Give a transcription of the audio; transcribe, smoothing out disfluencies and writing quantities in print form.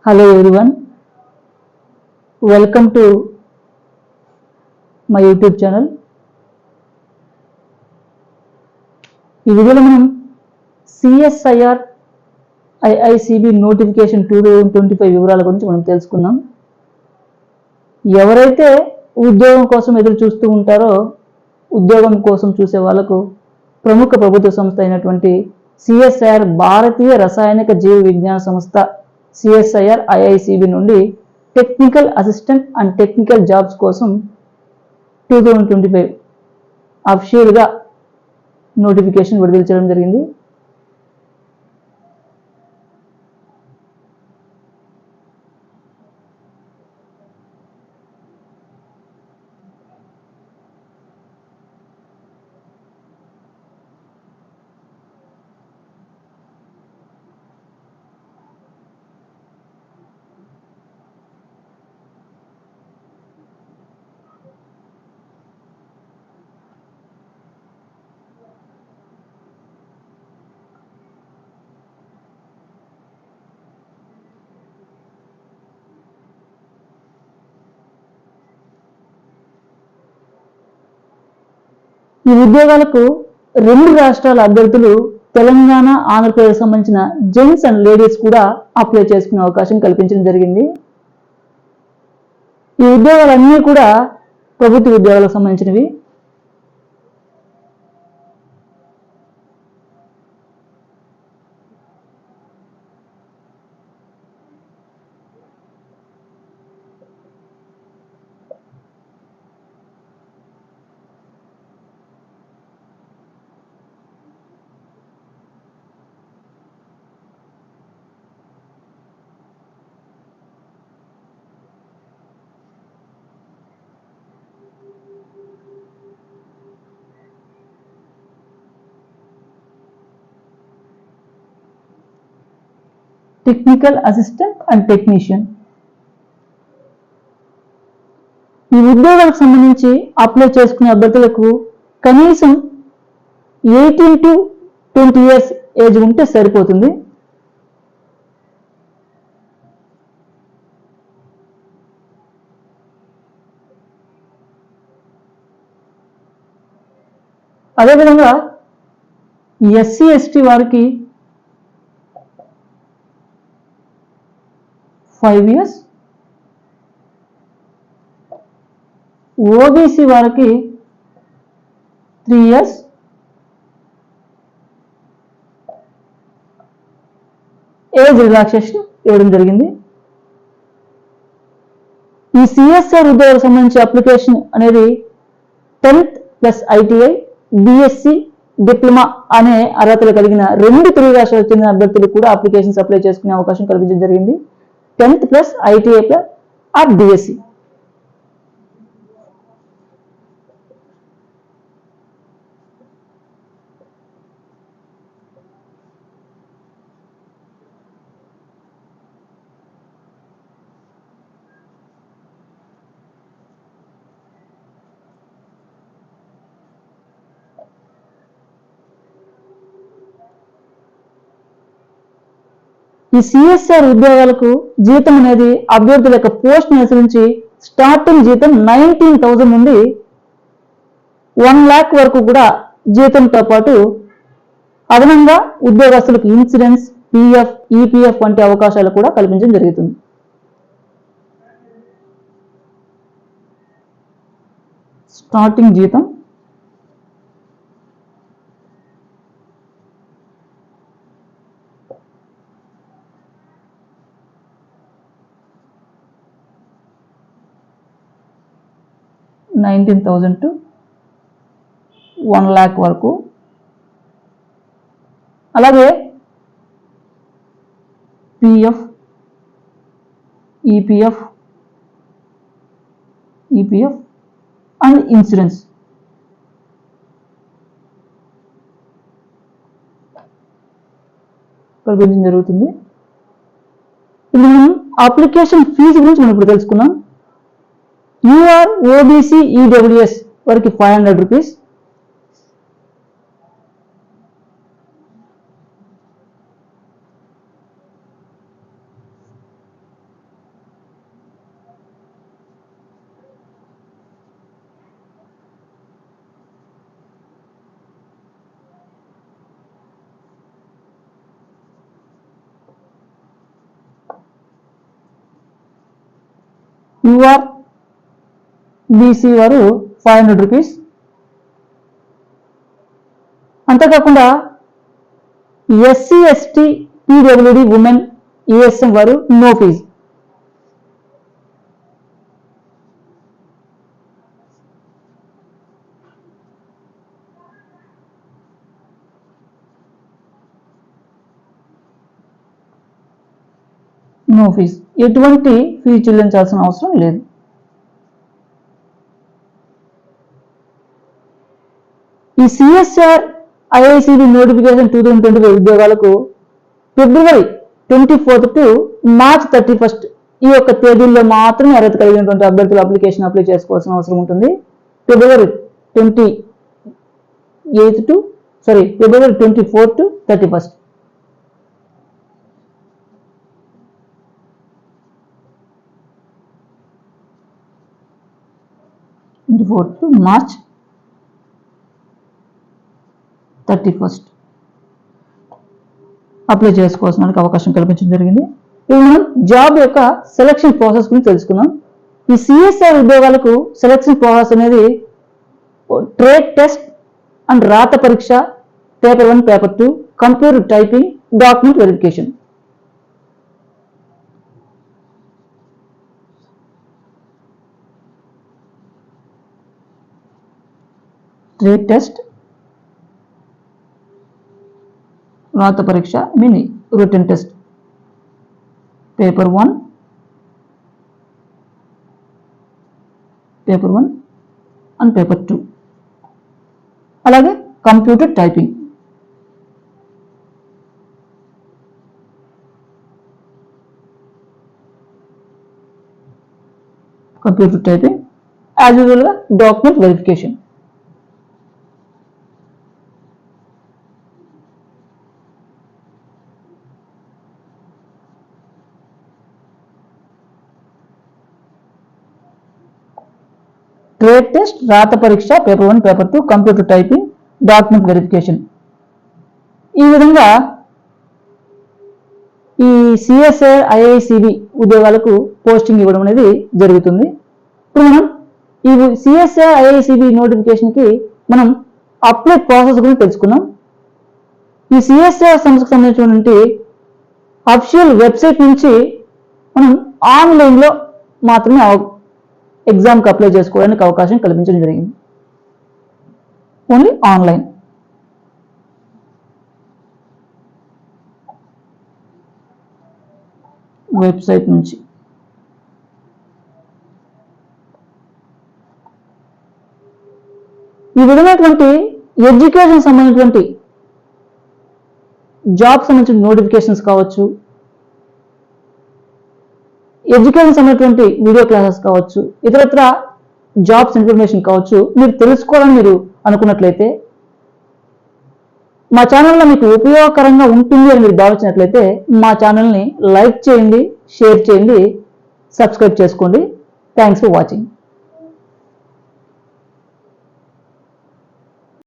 Hello everyone, welcome to my YouTube channel. ఈ వీడియోలో మనం CSIR IICB నోటిఫికేషన్ 2025 వివరాల గురించి మనం తెలుసుకుందాం. ఎవరైతే ఉద్యోగం కోసం ఎదురు చూస్తూ ఉంటారో ఉద్యోగం కోసం చూసే వాళ్ళకు ప్రముఖ ప్రభుత్వ సంస్థ అయినటువంటి CSIR భారతీయ రసాయనిక జీవ విజ్ఞాన సంస్థ CSIR IICB నుండి technical assistant and technical jobs కోసం 2025 అఫీషియల్గా నోటిఫికేషన్ విడుదల చేయడం జరిగింది. ఈ ఉద్యోగాలకు 2 రాష్ట్రాల అభ్యర్థులు తెలంగాణ, ఆంధ్రప్రదేశ్ సంబంధించిన జెంట్స్ అండ్ లేడీస్ కూడా అప్లై చేసుకునే అవకాశం కల్పించడం జరిగింది. ఈ ఉద్యోగాలన్నీ కూడా ప్రభుత్వ ఉద్యోగాలకు సంబంధించినవి. టెక్నికల్ అసిస్టెంట్ అండ్ టెక్నీషియన్ ఈ ఉద్యోగాలకు సంబంధించి అప్లై చేసుకునే అభ్యర్థులకు కనీసం 18 to 20 years ఏజ్ ఉంటే సరిపోతుంది. అదేవిధంగా SC ST వారికి 5 years, OBC వారికి 3 years, ఏజ్ రిలాక్సేషన్ ఇవ్వడం జరిగింది. ఈ CSIR ఉద్యోగాలకు సంబంధించి అప్లికేషన్ అనేది 10th plus ITI, BSc, diploma అనే అర్హతలు కలిగిన 2 తెలుగు రాష్ట్రాలకు చెందిన అభ్యర్థులు కూడా అప్లికేషన్స్ అప్లై చేసుకునే అవకాశం కల్పించడం జరిగింది. 10th plus ITI plus or BSc. ఈ CSIR ఉద్యోగాలకు జీతం అనేది అభ్యర్థుల యొక్క పోస్ట్ అనుసరించి స్టార్టింగ్ జీతం 19,000 నుండి 1 lakh వరకు కూడా జీతంతో పాటు అదనంగా ఉద్యోగస్తులకు ఇన్సూరెన్స్, PF, EPF వంటి అవకాశాలు కూడా కల్పించడం జరుగుతుంది. స్టార్టింగ్ జీతం $19,000 to 1 lakh వరకు. అలాగే PF, EPF అండ్ ఇన్సూరెన్స్ కల్పించడం జరుగుతుంది. ఇప్పుడు మనం అప్లికేషన్ ఫీజు గురించి మనం ఇప్పుడు తెలుసుకుందాం. UR, OBC, EWS వారికి 500 rupees, యూఆర్ బీసీ వారు 500 రూపీస్. అంతేకాకుండా SC ST PWD women ESM వారు నో ఫీజు. నో ఫీజు, ఎటువంటి ఫీజు చెల్లించాల్సిన అవసరం లేదు. ఈ సిఎస్ఆర్ ఐఐసిబి నోటిఫికేషన్ 2025 ఉద్యోగాలకు ఫిబ్రవరి 24 టు మార్చ్ 31 ఈ యొక్క తేదీల్లో మాత్రమే అర్హత కలిగినటువంటి అభ్యర్థులు అప్లికేషన్ అప్లై చేసుకోవాల్సిన అవసరం ఉంటుంది. ఫిబ్రవరి 24 టు 31. మార్చ్ 31 అప్లై చేసుకోవాల్సిన అవకాశం కల్పించడం జరిగింది. ఇప్పుడు మనం జాబ్ యొక్క సెలక్షన్ ప్రాసెస్ గురించి తెలుసుకుందాం. ఈ సిఎస్ఆర్ ఉద్యోగాలకు సెలక్షన్ ప్రాసెస్ అనేది ట్రేడ్ టెస్ట్ అండ్ రాత పరీక్ష, paper 1, paper 2, computer typing, document verification. Trade test, రాత పరీక్ష mini written test, paper 1 and paper 2, అలాగే కంప్యూటర్ టైపింగ్. యాజ్ యూజువల్గా డాక్యుమెంట్ వెరిఫికేషన్. ట్రేడ్ టెస్ట్, రాత పరీక్ష, paper 1, paper 2, computer typing, document verification. ఈ విధంగా ఈ సిఎస్ఆర్ ఐఐసిబి ఉద్యోగాలకు పోస్టింగ్ ఇవ్వడం అనేది జరుగుతుంది. ఇప్పుడు మనం ఈ సిఎస్ఆర్ ఐఐసిబి నోటిఫికేషన్కి మనం అప్లై ప్రాసెస్ గురించి తెలుసుకున్నాం. ఈ సిఎస్ఆర్ సంస్థకు సంబంధించినటువంటి అఫిషియల్ వెబ్సైట్ నుంచి మనం ఆన్లైన్లో మాత్రమే ఎగ్జామ్కి అప్లై చేసుకోవడానికి అవకాశం కల్పించడం జరిగింది. Only online. వెబ్సైట్ నుంచి ఈ విధమైనటువంటి ఎడ్యుకేషన్ సంబంధించినటువంటి జాబ్ సంబంధించిన నోటిఫికేషన్స్ కావచ్చు, ఎడ్యుకేషన్ సంబంధించినటువంటి వీడియో క్లాసెస్ కావచ్చు, ఇతరత్ర జాబ్స్ ఇన్ఫర్మేషన్ కావచ్చు, మీరు తెలుసుకోవాలని మీరు అనుకున్నట్లయితే, మా ఛానల్లో మీకు ఉపయోగకరంగా ఉంటుంది అని మీరు భావించినట్లయితే మా ఛానల్ని లైక్ చేయండి, షేర్ చేయండి, సబ్స్క్రైబ్ చేసుకోండి. Thanks for watching.